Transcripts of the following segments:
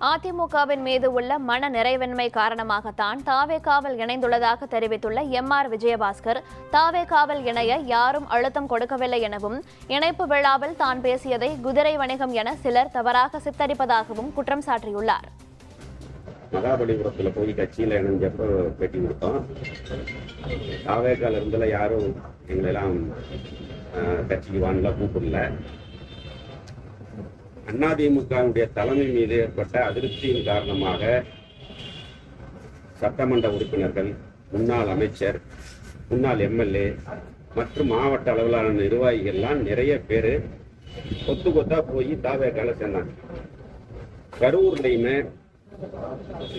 அதிமுகவின் மீது உள்ள மன நிறைவின்மை காரணமாகத்தான் தாவேகாவில் இணைந்துள்ளதாக தெரிவித்துள்ள எம்.ஆர். விஜயபாஸ்கர், தாவேகாவில் இணைய யாரும் அழுத்தம் கொடுக்கவில்லை எனவும், இணைப்பு விழாவில் தான் பேசியதை குதிரை வணிகம் என சிலர் தவறாக சித்தரிப்பதாகவும் குற்றம் சாட்டியுள்ளார். மகாபலிபுரத்தில் போய் கட்சியில் இணைஞ்சப்போ பேட்டி கொடுத்தோம். தாவேகால இருந்துல யாரும் எங்களெல்லாம் கட்சிக்கு வாங்கலாம் கூப்பிடல. அதிமுகவுடைய தலைமை மீது ஏற்பட்ட அதிருப்தியின் காரணமாக சட்டமன்ற உறுப்பினர்கள், முன்னாள் அமைச்சர், முன்னாள் எம்எல்ஏ மற்றும் மாவட்ட அளவிலான நிர்வாகிகள்லாம் நிறைய பேர் கொத்து கொத்தா போய் தாவேகால சேர்ந்தாங்க. கரூர்லையுமே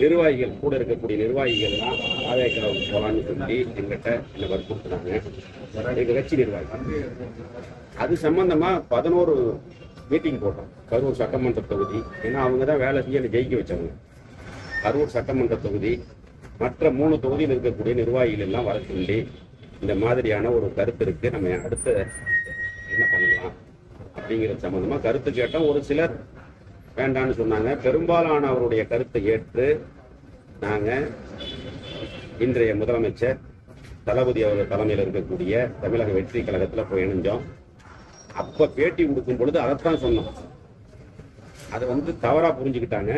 நிர்வாகிகள், கூட இருக்கக்கூடிய நிர்வாகிகள்லாம் தாவேகாவுக்கு போகலான்னு சொல்லி எங்கிட்ட என்ன வற்புறுத்தினாங்க. எங்க கட்சி நிர்வாகிகள் அது சம்பந்தமா 11 மீட்டிங் போட்டோம். கரூர் சட்டமன்ற தொகுதி, ஏன்னா அவங்க தான் வேலை செய்ய ஜெயிக்க வச்சவங்க. கரூர் சட்டமன்ற தொகுதி மற்ற 3 தொகுதியில் இருக்கக்கூடிய நிர்வாகிகள் எல்லாம் வர சொல்லி இந்த மாதிரியான ஒரு கருத்து இருக்கு, நம்ம அடுத்து என்ன பண்ணலாம் அப்படிங்கிறது சம்பந்தமா கருத்து கேட்டோம். ஒரு சிலர் வேண்டான்னு சொன்னாங்க. பெரும்பாலான அவருடைய கருத்தை ஏற்று நாங்க இன்றைய முதலமைச்சர் தளபதி அவர்கள் தலைமையில் இருக்கக்கூடிய தமிழக வெற்றி கழகத்தில் போய் இணைஞ்சோம். அப்ப பேட்டி கொடுக்கும் பொழுது அதைத்தான் சொன்னோம். அதை தவறா புரிஞ்சுக்கிட்டாங்க.